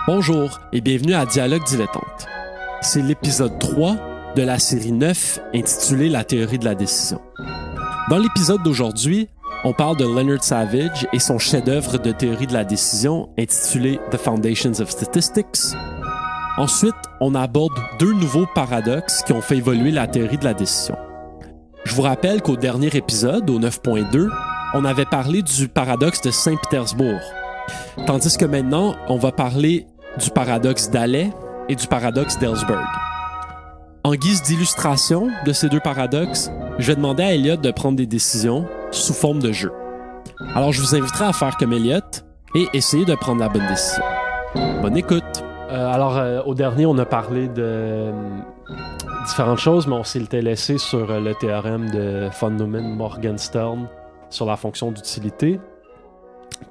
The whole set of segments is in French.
Bonjour et bienvenue à Dialogue dilettante. C'est l'épisode 3 de la série 9 intitulée La théorie de la décision. Dans l'épisode d'aujourd'hui, on parle de Leonard Savage et son chef-d'œuvre de théorie de la décision intitulé The Foundations of Statistics. Ensuite, on aborde deux nouveaux paradoxes qui ont fait évoluer la théorie de la décision. Je vous rappelle qu'au dernier épisode, au 9.2, on avait parlé du paradoxe de Saint-Pétersbourg. Tandis que maintenant, on va parler du paradoxe d'Halley et du paradoxe d'Ellsberg. En guise d'illustration de ces deux paradoxes, je vais demander à Elliot de prendre des décisions sous forme de jeu. Alors, je vous inviterai à faire comme Elliot et essayer de prendre la bonne décision. Bonne écoute! Au dernier, on a parlé de différentes choses, mais on s'était laissé sur le théorème de von Neumann-Morgenstern sur la fonction d'utilité.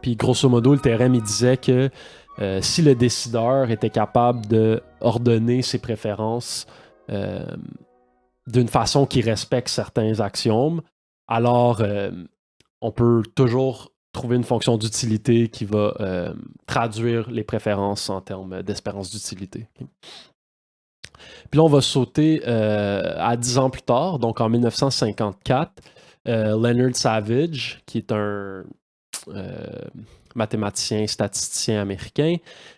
Puis, grosso modo, le théorème, il disait que si le décideur était capable de ordonner ses préférences d'une façon qui respecte certains axiomes, alors on peut toujours trouver une fonction d'utilité qui va traduire les préférences en termes d'espérance d'utilité. Puis là, on va sauter à 10 ans plus tard, donc en 1954, Leonard Savage, qui est un mathématicien, statisticien américain,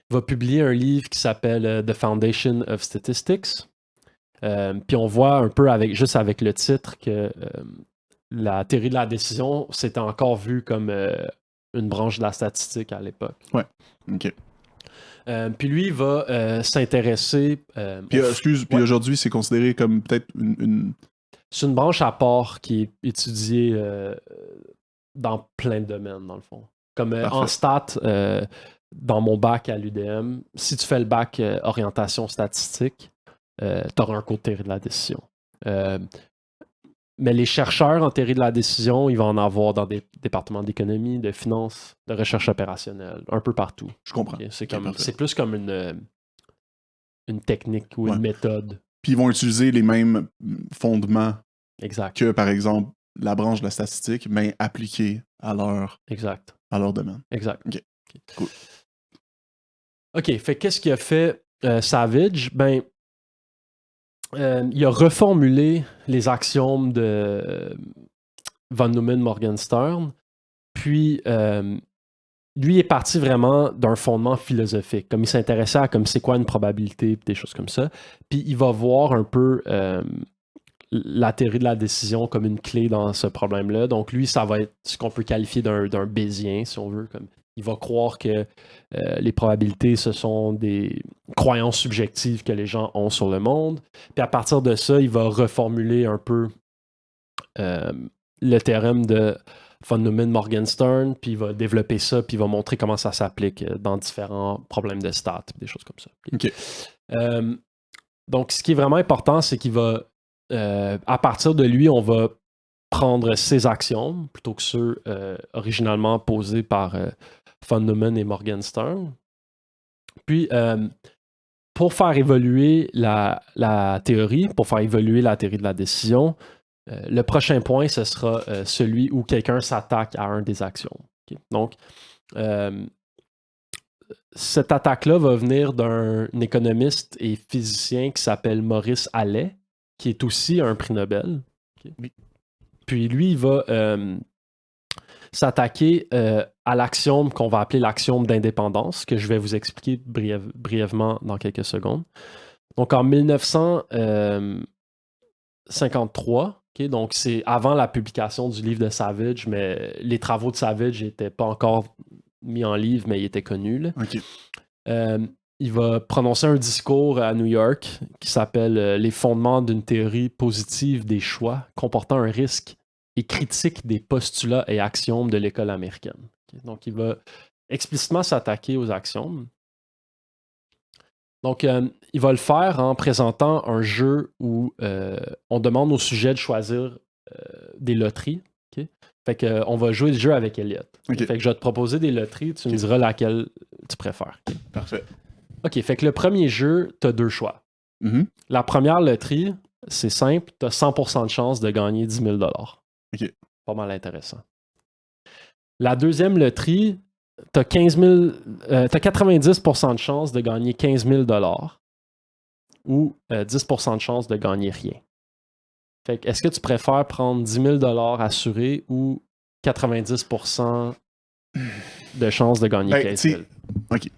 va publier un livre qui s'appelle The Foundation of Statistics. Puis on voit un peu juste avec le titre que la théorie de la décision, c'était encore vu comme une branche de la statistique à l'époque. Ouais, ok. Puis lui, il va s'intéresser... Puis aujourd'hui, c'est considéré comme peut-être une... C'est une branche à part qui est étudiée dans plein de domaines, dans le fond. Comme en stats, dans mon bac à l'UDM, si tu fais le bac orientation statistique, tu auras un cours de théorie de la décision. Mais les chercheurs en théorie de la décision, ils vont en avoir dans des départements d'économie, de finance, de recherche opérationnelle, un peu partout. Je comprends. Okay? C'est plus comme une technique ou une méthode. Puis ils vont utiliser les mêmes fondements exact. Que, par exemple, la branche de la statistique, mais appliquée à leur domaine. Exact. OK, cool. OK, fait qu'est-ce qu'il a fait Savage? Ben, il a reformulé les axiomes de von Neumann-Morgenstern, puis lui est parti vraiment d'un fondement philosophique, comme il s'intéressait à comme c'est quoi une probabilité, des choses comme ça, puis il va voir un peu la théorie de la décision comme une clé dans ce problème-là. Donc lui, ça va être ce qu'on peut qualifier d'un bayésien, si on veut, comme il va croire que les probabilités, ce sont des croyances subjectives que les gens ont sur le monde. Puis à partir de ça, il va reformuler un peu le théorème de von Neumann-Morgenstern, puis il va développer ça, puis il va montrer comment ça s'applique dans différents problèmes de stats, des choses comme ça. Okay. Donc, ce qui est vraiment important, c'est qu'il va, à partir de lui, on va prendre ses axiomes, plutôt que ceux originalement posés par von Neumann et Morgenstern. Puis, pour faire évoluer la théorie, pour faire évoluer la théorie de la décision, le prochain point, ce sera celui où quelqu'un s'attaque à un des axiomes. Okay? Donc, cette attaque-là va venir d'un économiste et physicien qui s'appelle Maurice Halley, qui est aussi un prix Nobel. Okay? Puis lui, il va s'attaquer à l'axiome qu'on va appeler l'axiome d'indépendance, que je vais vous expliquer brièvement dans quelques secondes. Donc en 1953, okay, donc c'est avant la publication du livre de Savage, mais les travaux de Savage n'étaient pas encore mis en livre, mais ils étaient connus. Là. Okay. Il va prononcer un discours à New York qui s'appelle « Les fondements d'une théorie positive des choix comportant un risque et critique des postulats et axiomes de l'école américaine. Okay? » Donc, il va explicitement s'attaquer aux axiomes. Donc, il va le faire en présentant un jeu où on demande au sujet de choisir des loteries. Okay? Fait qu'on va jouer le jeu avec Elliot. Okay. Fait que je vais te proposer des loteries, tu me diras laquelle tu préfères. Okay? Parfait. OK, fait que le premier jeu, tu as deux choix. Mm-hmm. La première loterie, c'est simple, tu as 100% de chance de gagner 10 000 $. OK. Pas mal intéressant. La deuxième loterie, t'as 90% de chances de gagner 15 000 ou 10% de chances de gagner rien. Fait que, est-ce que tu préfères prendre 10 000 assurés ou 90% de chances de gagner 15 000? OK.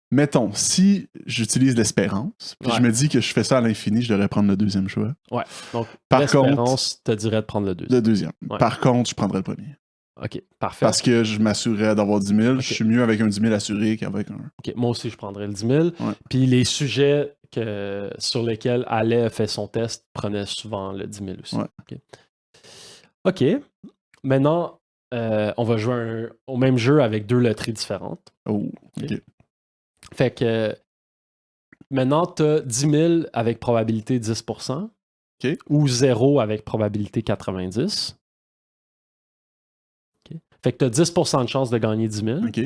Mettons, si j'utilise l'espérance, puis je me dis que je fais ça à l'infini, je devrais prendre le deuxième choix. Ouais. Donc, l'espérance te dirait de prendre le deuxième. Le deuxième. Ouais. Par contre, je prendrais le premier. OK, parfait. Parce que je m'assurerais d'avoir 10 000. Okay. Je suis mieux avec un 10 000 assuré qu'avec un... OK, moi aussi, je prendrais le 10 000. Ouais. Puis les sujets sur lesquels Alain a fait son test prenaient souvent le 10 000 aussi. Ouais. OK. Maintenant, on va jouer au même jeu avec 2 loteries différentes. Oh, OK. Fait que maintenant, tu as 10 000 avec probabilité 10%. OK. Ou 0 avec probabilité 90. Okay. Fait que tu as 10% de chance de gagner 10 000. OK.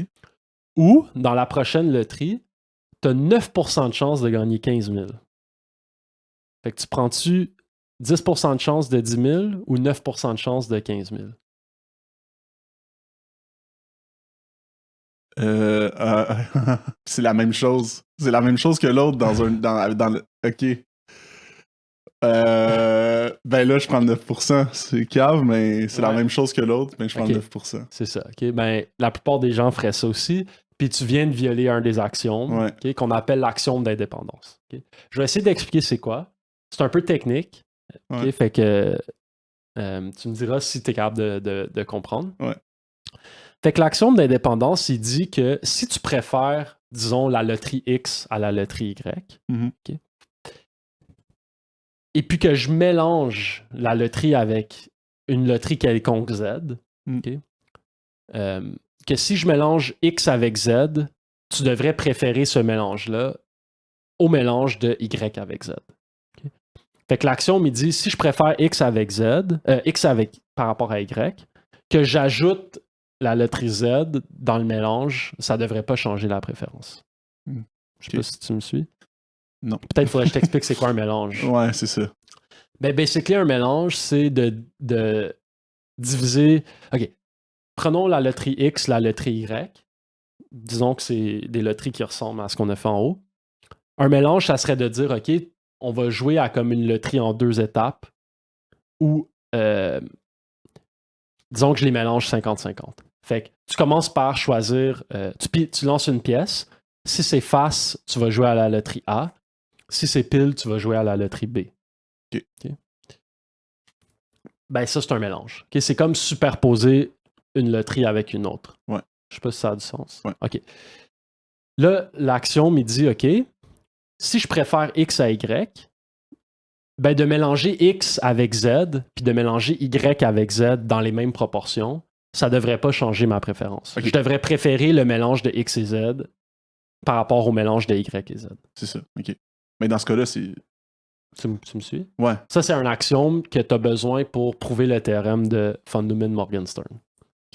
Ou, dans la prochaine loterie, tu as 9% de chance de gagner 15 000. Fait que tu prends-tu 10% de chance de 10 000 ou 9% de chance de 15 000? C'est la même chose. C'est la même chose que l'autre dans le... OK. Ben là, je prends le 9%. C'est cave, mais c'est la même chose que l'autre, mais je prends le 9%. C'est ça. OK. Ben, la plupart des gens feraient ça aussi. Puis tu viens de violer un des axiomes qu'on appelle l'axiome d'indépendance. Okay? Je vais essayer d'expliquer c'est quoi. C'est un peu technique. Okay? Fait que tu me diras si tu es capable de comprendre. Ouais. Fait que l'axiome d'indépendance, il dit que si tu préfères, disons, la loterie X à la loterie Y, okay, et puis que je mélange la loterie avec une loterie quelconque Z, okay, que si je mélange X avec Z, tu devrais préférer ce mélange-là au mélange de Y avec Z. Okay? Fait que l'axiome, il dit, si je préfère X avec Z, X par rapport à Y, que j'ajoute la loterie Z dans le mélange, ça devrait pas changer la préférence. Je sais pas si tu me suis. Non. Peut-être faudrait que je t'explique c'est quoi un mélange. Ouais, c'est ça. Ben, basically, un mélange, c'est de diviser... OK. Prenons la loterie X, la loterie Y. Disons que c'est des loteries qui ressemblent à ce qu'on a fait en haut. Un mélange, ça serait de dire, OK, on va jouer à comme une loterie en 2 étapes où, disons que je les mélange 50-50. Fait que tu commences par choisir, tu lances une pièce. Si c'est face, tu vas jouer à la loterie A. Si c'est pile, tu vas jouer à la loterie B. OK. Ben ça, c'est un mélange. Okay? C'est comme superposer une loterie avec une autre. Ouais. Je sais pas si ça a du sens. Ouais. OK. Là, l'axiome, il dit, OK, si je préfère X à Y, ben de mélanger X avec Z, puis de mélanger Y avec Z dans les mêmes proportions, ça devrait pas changer ma préférence. Okay. Je devrais préférer le mélange de X et Z par rapport au mélange de Y et Z. C'est ça, OK. Mais dans ce cas-là, c'est... Tu me suis? Ouais. Ça, c'est un axiome que tu as besoin pour prouver le théorème de von Neumann-Morgenstern.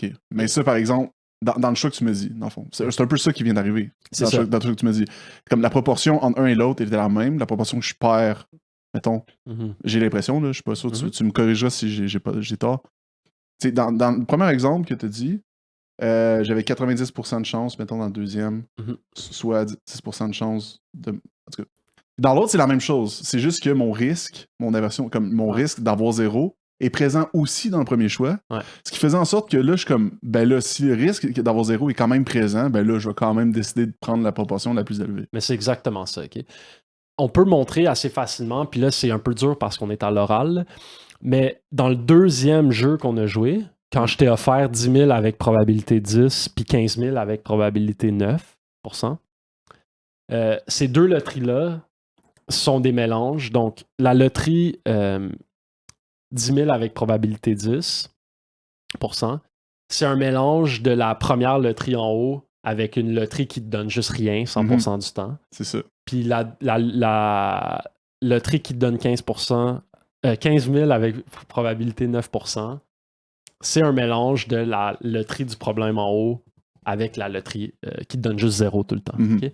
OK. Mais ça, par exemple, dans le choix que tu me dis, dans le fond, c'est un peu ça qui vient d'arriver. Dans le choix que tu me dis. Comme la proportion entre un et l'autre était la même, la proportion que je perds, mettons, j'ai l'impression, là, je suis pas sûr, tu me corrigeras si j'ai tort. T'sais, dans le premier exemple que tu as dit, j'avais 90% de chance, mettons, dans le deuxième, soit 10% de chance de... En tout cas, dans l'autre, c'est la même chose. C'est juste que mon risque, mon aversion, comme mon risque d'avoir 0 est présent aussi dans le premier choix. Ouais. Ce qui faisait en sorte que là, je suis comme, ben là, si le risque d'avoir 0 est quand même présent, ben là, je vais quand même décider de prendre la proportion la plus élevée. Mais c'est exactement ça, OK? On peut montrer assez facilement, puis là, c'est un peu dur parce qu'on est à l'oral, mais dans le deuxième jeu qu'on a joué, quand je t'ai offert 10 000 avec probabilité 10, puis 15 000 avec probabilité 9%, ces deux loteries-là sont des mélanges. Donc, la loterie 10 000 avec probabilité 10%, c'est un mélange de la première loterie en haut avec une loterie qui te donne juste rien 100% du temps. C'est ça. Puis la loterie qui te donne 15 000 avec probabilité 9%, c'est un mélange de la loterie du problème en haut avec la loterie qui te donne juste 0 tout le temps. Okay?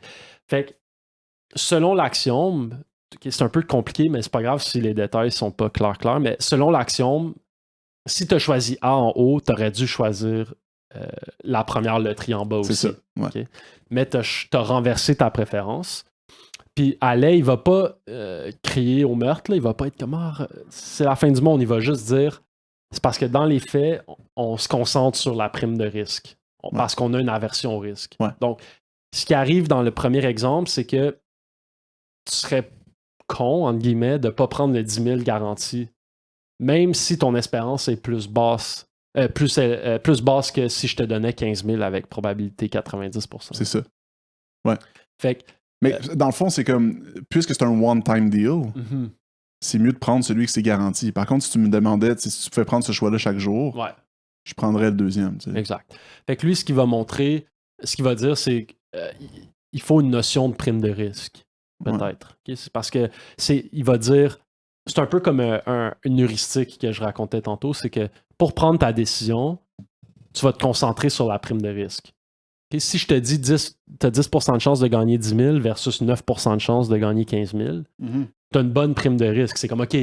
Fait que, selon l'axiome, c'est un peu compliqué, mais c'est pas grave si les détails sont pas clairs, mais selon l'axiome, si tu as choisi A en haut, tu aurais dû choisir la première loterie en bas aussi. C'est ça, ouais. Okay? Mais t'as renversé ta préférence. Puis Allais, il va pas crier au meurtre, là. Il va pas être comme c'est la fin du monde. Il va juste dire c'est parce que dans les faits, on se concentre sur la prime de risque. Parce qu'on a une aversion au risque. Ouais. Donc, ce qui arrive dans le premier exemple, c'est que tu serais con, entre guillemets, de pas prendre le 10 000 garanti, même si ton espérance est plus basse. Plus basse que si je te donnais 15 000 avec probabilité 90%. C'est ça. Ouais. Fait que, mais dans le fond, c'est comme, puisque c'est un one-time deal, c'est mieux de prendre celui qui c'est garanti. Par contre, si tu me demandais si tu pouvais prendre ce choix-là chaque jour, je prendrais le deuxième. Tu sais. Exact. Fait que lui, ce qu'il va montrer, ce qu'il va dire, c'est qu'il faut une notion de prime de risque, peut-être. Okay? C'est parce que il va dire, c'est un peu comme une heuristique que je racontais tantôt, c'est que pour prendre ta décision, tu vas te concentrer sur la prime de risque. Okay? Si je te dis tu as 10% de chance de gagner 10 000 versus 9% de chance de gagner 15 000, tu as une bonne prime de risque. C'est comme, OK,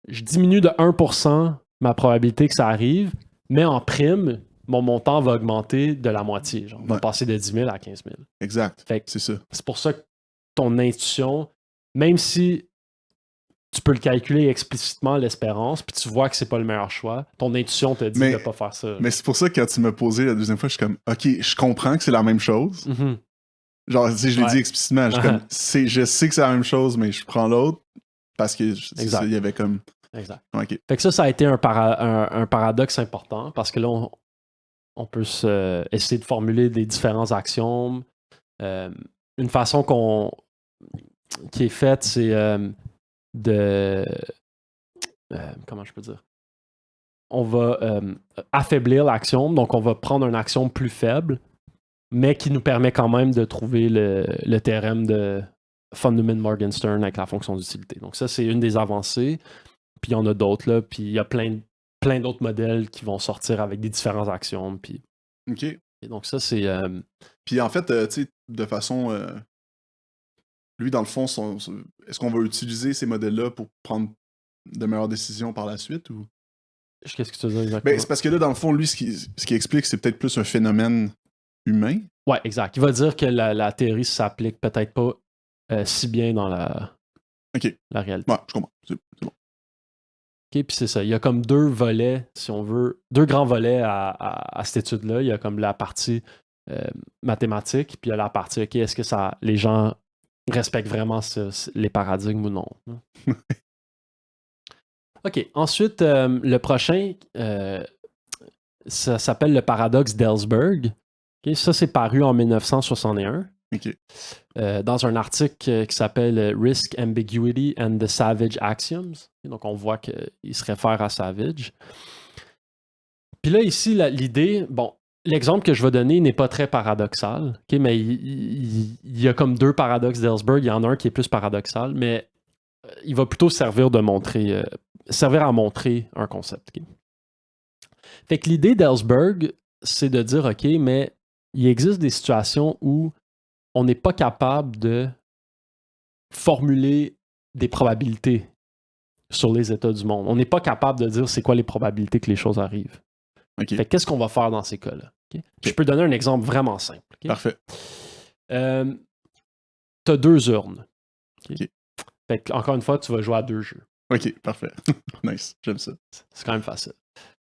je diminue de 1% ma probabilité que ça arrive, mais en prime, mon montant va augmenter de la moitié. Genre, va passer de 10 000 à 15 000. Exact. Fait que c'est ça. C'est pour ça que ton intuition, même si tu peux le calculer explicitement, l'espérance, puis tu vois que c'est pas le meilleur choix, ton intuition te dit de pas faire ça. Mais c'est pour ça que quand tu m'as posé la deuxième fois, je suis comme, OK, je comprends que c'est la même chose. Genre, si je l'ai dit explicitement, je sais que c'est la même chose, mais je prends l'autre parce que il y avait comme... Exact. Okay. Fait que ça a été un paradoxe important parce que là, on peut essayer de formuler des différents axiomes. Une façon qui est faite, c'est comment je peux dire? On va affaiblir l'axiome, donc on va prendre un axiome plus faible, mais qui nous permet quand même de trouver le théorème de Fundament-Morgenstern avec la fonction d'utilité. Donc ça, c'est une des avancées. Puis il y en a d'autres, là. Puis il y a plein d'autres modèles qui vont sortir avec des différents axiomes. Puis... OK. Et donc ça, c'est... Puis en fait, tu sais, de façon... lui, dans le fond, est-ce qu'on va utiliser ces modèles-là pour prendre de meilleures décisions par la suite, ou... Qu'est-ce que tu veux dire exactement? Ben, c'est parce que là, dans le fond, lui, ce qui explique, c'est peut-être plus un phénomène humain. Ouais, exact. Il va dire que la théorie s'applique peut-être pas si bien dans la réalité. Ouais, je comprends. C'est bon. OK, puis c'est ça. Il y a comme deux volets, si on veut, deux grands volets à cette étude-là. Il y a comme la partie mathématique, puis il y a la partie, OK, est-ce que les gens respectent vraiment les paradigmes ou non? OK. Ensuite, le prochain, ça s'appelle le paradoxe d'Ellsberg. Okay? Ça, c'est paru en 1961. Okay. Dans un article qui s'appelle Risk Ambiguity and the Savage Axioms. Donc, on voit qu'il se réfère à Savage. Puis là, ici, l'idée, l'exemple que je vais donner n'est pas très paradoxal, okay? Mais il y a comme deux paradoxes d'Ellsberg. Il y en a un qui est plus paradoxal, mais il va plutôt servir à montrer un concept. Okay? Fait que l'idée d'Ellsberg, c'est de dire, OK, mais il existe des situations où on n'est pas capable de formuler des probabilités sur les états du monde. On n'est pas capable de dire c'est quoi les probabilités que les choses arrivent. Okay. Fait qu'est-ce qu'on va faire dans ces cas-là? Okay? Je peux donner un exemple vraiment simple. Okay? Parfait. Tu as 2 urnes. Okay? Fait que, encore une fois, tu vas jouer à 2 jeux. OK, parfait. Nice, j'aime ça. C'est quand même facile.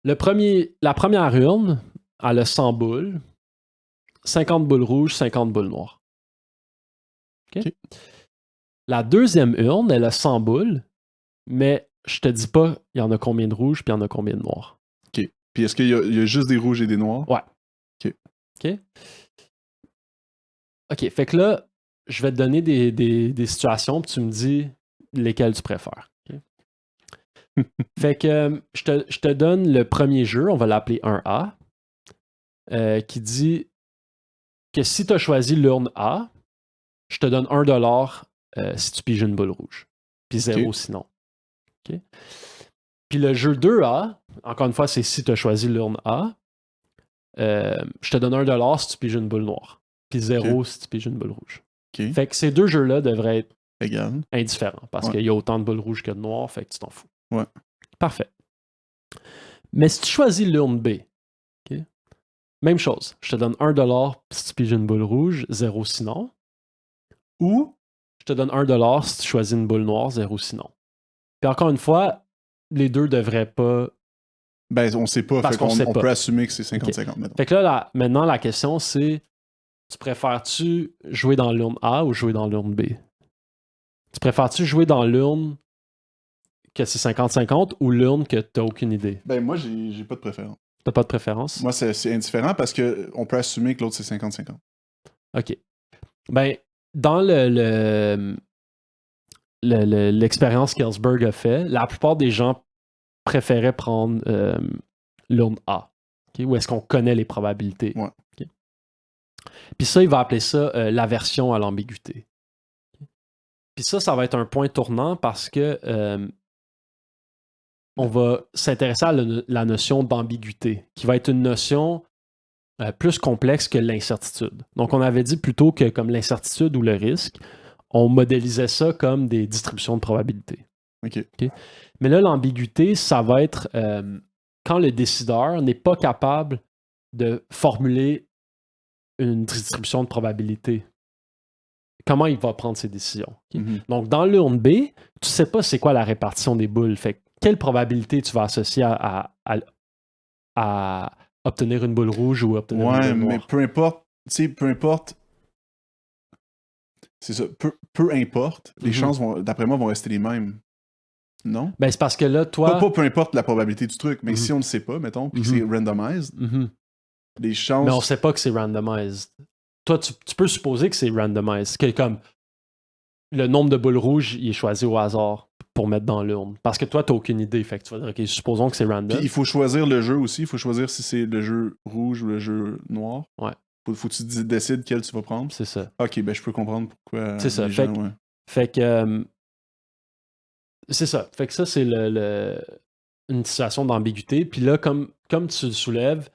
La première urne, elle a 100 boules, 50 boules rouges, 50 boules noires. Okay? La deuxième urne, elle a 100 boules, mais je te dis pas il y en a combien de rouges puis il y en a combien de noirs. OK. Puis est-ce qu'il y a juste des rouges et des noirs? Ouais. OK, fait que là, je vais te donner des situations puis tu me dis lesquelles tu préfères. Okay? Fait que je te donne le premier jeu, on va l'appeler 1A, qui dit que si tu as choisi l'urne A, je te donne $1 si tu piges une boule rouge. Puis 0 sinon. Okay? Puis le jeu 2A, encore une fois, c'est si tu as choisi l'urne A, je te donne $1 si tu piges une boule noire. Puis 0 si tu piges une boule rouge. Fait que ces deux jeux-là devraient être indifférents parce qu'il y a autant de boules rouges que de noires, fait que tu t'en fous. Ouais. Parfait. Mais si tu choisis l'urne B, même chose. Je te donne $1 si tu piges une boule rouge, 0 sinon. Ou je te donne $1 si tu choisis une boule noire, 0 sinon. Puis encore une fois, les deux devraient pas... Ben, on sait pas. Parce qu'on sait on pas. peut assumer que c'est 50-50. Okay. Fait que là, maintenant, la question, c'est tu préfères-tu jouer dans l'urne A ou jouer dans l'urne B? Tu préfères-tu jouer dans l'urne que c'est 50-50 ou l'urne que t'as aucune idée? Ben, moi, j'ai pas de préférence. T'as pas de préférence? Moi, c'est indifférent parce qu'on peut assumer que l'autre, c'est 50-50. OK. Ben, dans l'expérience qu'Ellsberg a fait, la plupart des gens préféraient prendre l'urne A. Okay? Où est-ce qu'on connaît les probabilités? Ouais. Okay? Puis ça, il va appeler ça l'aversion à l'ambiguïté. Okay? Puis ça va être un point tournant parce que on va s'intéresser à la notion d'ambiguïté, qui va être une notion plus complexe que l'incertitude. Donc, on avait dit plutôt que comme l'incertitude ou le risque, on modélisait ça comme des distributions de probabilité. OK. Mais là, l'ambiguïté, ça va être quand le décideur n'est pas capable de formuler une distribution de probabilité. Comment il va prendre ses décisions. Okay? Mm-hmm. Donc, dans l'urne B, tu ne sais pas c'est quoi la répartition des boules. Fait quelle probabilité tu vas associer à obtenir une boule rouge ou obtenir une boule noire? Mais peu importe, c'est ça, peu importe, les chances, d'après moi, vont rester les mêmes. Non? Ben, c'est parce que là, toi... Pas peu importe la probabilité du truc, mais si on ne sait pas, mettons, puis que c'est randomized, les chances... Mais on ne sait pas que c'est randomized. Toi, tu peux supposer que c'est randomized, que comme le nombre de boules rouges, il est choisi au hasard pour mettre dans l'urne. Parce que toi, tu n'as aucune idée. Fait que tu vas dire, OK, supposons que c'est random. Puis il faut choisir le jeu aussi. Il faut choisir si c'est le jeu rouge ou le jeu noir. Ouais. Faut que tu décides quel tu vas prendre. C'est ça. OK, ben je peux comprendre pourquoi c'est ça. les Fait gens... Ouais. Fait que... c'est ça. Fait que ça, c'est une situation d'ambiguïté. Puis là, comme tu le soulèves,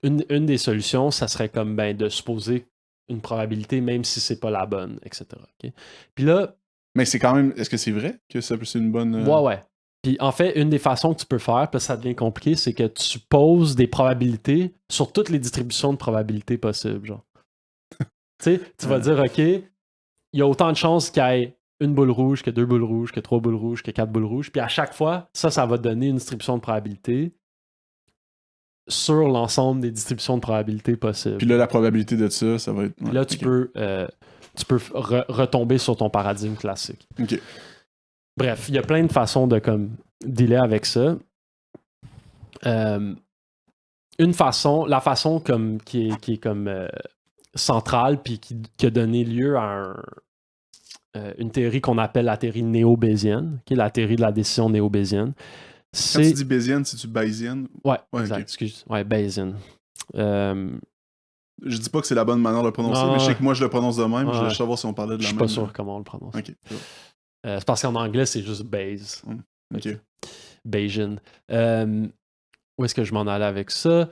une des solutions, ça serait comme de supposer une probabilité, même si c'est pas la bonne, etc. Okay? Puis là... Mais c'est quand même... Est-ce que c'est vrai que c'est une bonne... Ouais. Puis en fait, une des façons que tu peux faire, parce que ça devient compliqué, c'est que tu poses des probabilités sur toutes les distributions de probabilités possibles. Genre. Tu sais, tu vas dire, OK, il y a autant de chances qu'il y ait une boule rouge, que 2 boules rouges, que 3 boules rouges, que 4 boules rouges. Puis à chaque fois, ça va donner une distribution de probabilité sur l'ensemble des distributions de probabilités possibles. Puis là, la probabilité de ça va être... Ouais, là, tu peux retomber sur ton paradigme classique. OK. Bref, il y a plein de façons de dealer avec ça. La façon qui est comme centrale puis qui a donné lieu à une théorie qu'on appelle la théorie néo-bayésienne, qui est la théorie de la décision néo-bayésienne. Quand tu dis bayésienne, c'est-tu bayésienne? Ouais, exact, okay. Excuse. Ouais, bayésienne. Je dis pas que c'est la bonne manière de le prononcer, mais je sais que moi je le prononce de même. Je voulais savoir si on parlait de la même. Je suis pas sûr comment on le prononce. OK. C'est parce qu'en anglais, c'est juste Bayes. OK. Bayesian. Où est-ce que je m'en allais avec ça?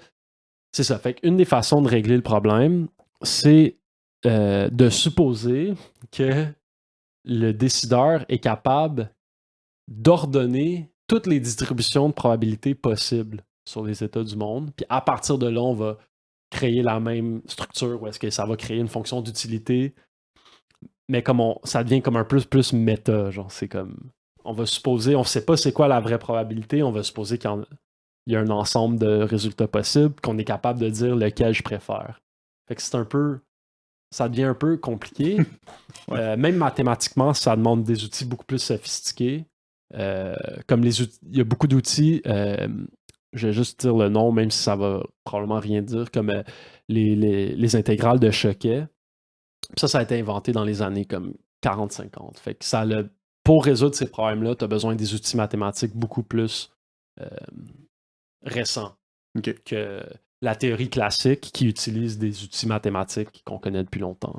C'est ça. Fait qu'une des façons de régler le problème, c'est de supposer que le décideur est capable d'ordonner toutes les distributions de probabilités possibles sur les états du monde. Puis à partir de là, on va créer la même structure où est-ce que ça va créer une fonction d'utilité. Mais comme ça devient comme un plus méta. Genre, c'est comme... On va supposer... On ne sait pas c'est quoi la vraie probabilité. On va supposer qu'il y a un ensemble de résultats possibles, qu'on est capable de dire lequel je préfère. Fait que c'est un peu... Ça devient un peu compliqué. Ouais. Même mathématiquement, ça demande des outils beaucoup plus sophistiqués. Comme les outils... Il y a beaucoup d'outils... je vais juste dire le nom, même si ça va probablement rien dire, comme les intégrales de Choquet. Ça a été inventé dans les années comme 40-50. Fait que pour résoudre ces problèmes-là, tu as besoin des outils mathématiques beaucoup plus récents que la théorie classique qui utilise des outils mathématiques qu'on connaît depuis longtemps.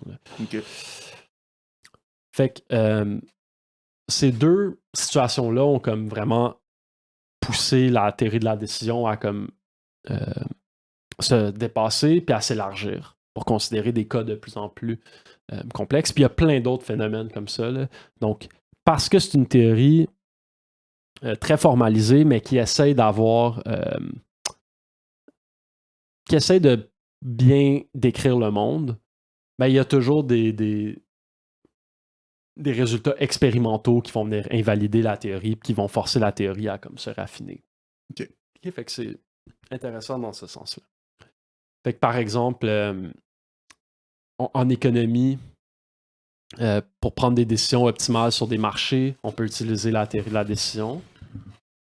Fait que ces deux situations-là ont comme vraiment poussé la théorie de la décision à comme se dépasser puis à s'élargir pour considérer des cas de plus en plus complexes. Puis il y a plein d'autres phénomènes comme ça. Là. Donc, parce que c'est une théorie très formalisée, mais qui essaie d'avoir... qui essaie de bien décrire le monde, ben, il y a toujours des résultats expérimentaux qui vont venir invalider la théorie, qui vont forcer la théorie à comme se raffiner. OK. Fait que c'est intéressant dans ce sens-là. Fait que par exemple, en économie, pour prendre des décisions optimales sur des marchés, on peut utiliser la théorie de la décision.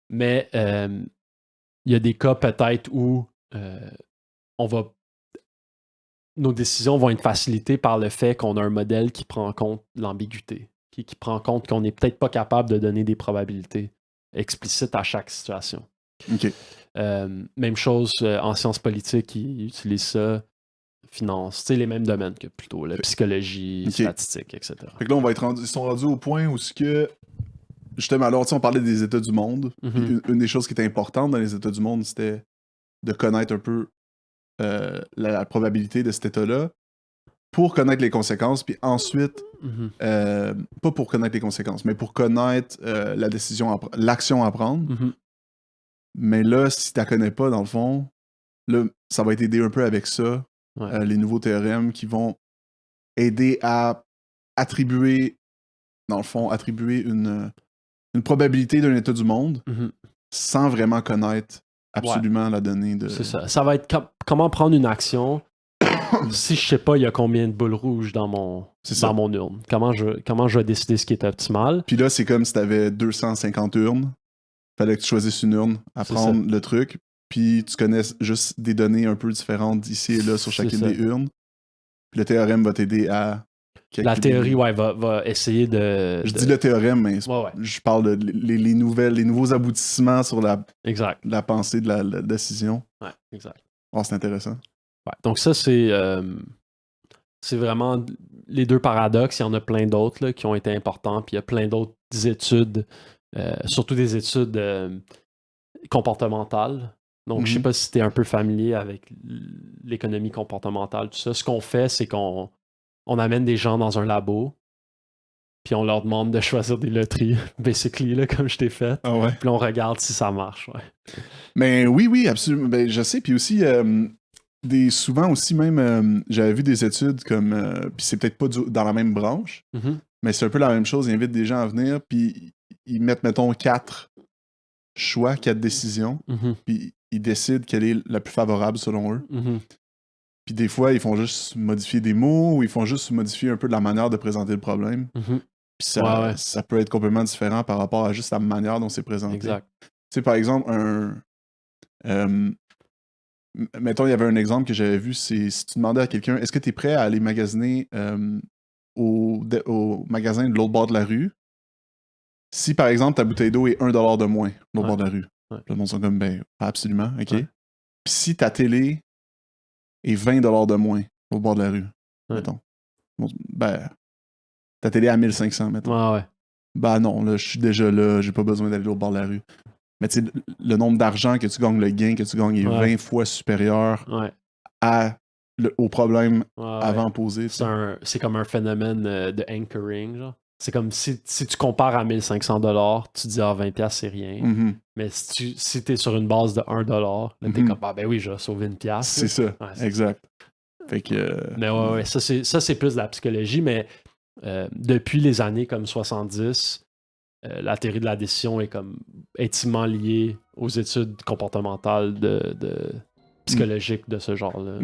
Mais il y a des cas peut-être où nos décisions vont être facilitées par le fait qu'on a un modèle qui prend en compte l'ambiguïté, qui prend en compte qu'on n'est peut-être pas capable de donner des probabilités explicites à chaque situation. OK. Même chose en sciences politiques, ils utilisent ça, finance, les mêmes domaines que plutôt la psychologie, statistique, etc. Fait que là, ils sont rendus au point où ce que justement, alors, on parlait des États du monde. Une des choses qui était importante dans les États du monde, c'était de connaître un peu la probabilité de cet État-là pour connaître les conséquences, puis ensuite, pas pour connaître les conséquences, mais pour connaître l'action à prendre. Mais là, si tu la connais pas, dans le fond, là, ça va t'aider un peu avec ça, les nouveaux théorèmes qui vont aider à attribuer, dans le fond, une probabilité d'un état du monde sans vraiment connaître absolument la donnée de... C'est ça. Ça va être comment prendre une action si je sais pas il y a combien de boules rouges dans mon urne. Comment je vais décider ce qui est optimal. Puis là, c'est comme si tu avais 250 urnes. Fallait que tu choisisses une urne à prendre le truc. Puis tu connais juste des données un peu différentes d'ici et là sur chacune des urnes. Puis le théorème va t'aider à... La théorie, va essayer de... Je dis le théorème, mais je parle de les nouveaux aboutissements sur la pensée de la décision. Ouais, exact. Oh, c'est intéressant. Ouais. Donc ça, c'est vraiment les deux paradoxes. Il y en a plein d'autres là, qui ont été importants. Puis il y a plein d'autres études, surtout des études comportementales. Donc, je sais pas si tu es un peu familier avec l'économie comportementale, tout ça. Ce qu'on fait, c'est qu'on amène des gens dans un labo, puis on leur demande de choisir des loteries, basically, là, comme je t'ai fait. Ah ouais. Puis on regarde si ça marche. Ouais. Mais oui, absolument. Ben, je sais. Puis aussi, souvent aussi même, j'avais vu des études comme... puis c'est peut-être pas dans la même branche, mais c'est un peu la même chose. Ils invitent des gens à venir, puis ils mettent, mettons, 4 choix, 4 décisions, puis ils décident quelle est la plus favorable selon eux. Puis des fois, ils font juste modifier des mots ou ils font juste modifier un peu la manière de présenter le problème. Puis ça peut être complètement différent par rapport à juste la manière dont c'est présenté. Exact. Tu sais, par exemple, mettons, il y avait un exemple que j'avais vu, c'est si tu demandais à quelqu'un, est-ce que tu es prêt à aller magasiner au magasin de l'autre bord de la rue, si par exemple ta bouteille d'eau est $1 de moins de l'autre bord de la rue. Le monde sont comme, ben, absolument, ok. Puis si ta télé est $20 de moins au bord de la rue, mettons. Ben, ta télé est à 1500, mettons. Ben non, là, je suis déjà là, j'ai pas besoin d'aller au bord de la rue. Mais tu sais, le nombre d'argent que tu gagnes, le gain que tu gagnes est 20 fois supérieur au problème avant posé. C'est comme un phénomène de anchoring, genre. C'est comme si tu compares à 1500$, tu dis 20$, c'est rien. Mais si tu es sur une base de $1, là, t'es comme, ben oui, j'ai sauvé une pièce. C'est ça, exact. Fait que, mais ça, c'est plus de la psychologie, mais depuis les années comme 70, la théorie de la décision est comme intimement liée aux études comportementales de psychologiques de ce genre-là.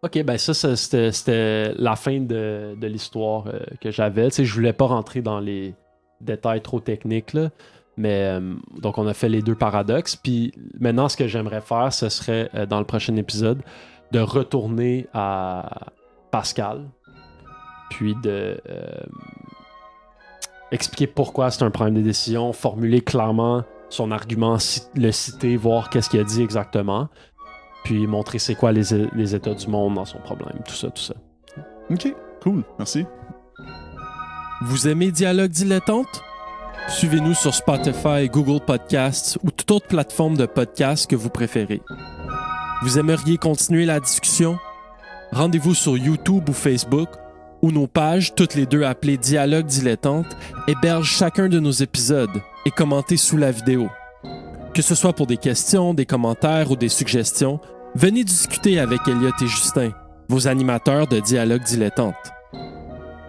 OK, ben ça c'était la fin de l'histoire que j'avais. Tu sais, je voulais pas rentrer dans les détails trop techniques, là, mais donc on a fait les deux paradoxes. Puis maintenant, ce que j'aimerais faire, ce serait, dans le prochain épisode, de retourner à Pascal, puis de expliquer pourquoi c'est un problème de décision, formuler clairement son argument, le citer, voir qu'est-ce qu'il a dit exactement, puis montrer c'est quoi les états du monde dans son problème, tout ça. OK, cool, merci. Vous aimez Dialogue Dilettante? Suivez-nous sur Spotify, Google Podcasts ou toute autre plateforme de podcast que vous préférez. Vous aimeriez continuer la discussion? Rendez-vous sur YouTube ou Facebook, où nos pages, toutes les deux appelées Dialogue Dilettante, hébergent chacun de nos épisodes et commentez sous la vidéo. Que ce soit pour des questions, des commentaires ou des suggestions, Venez discuter avec Elliot et Justin, vos animateurs de Dialogue Dilettante.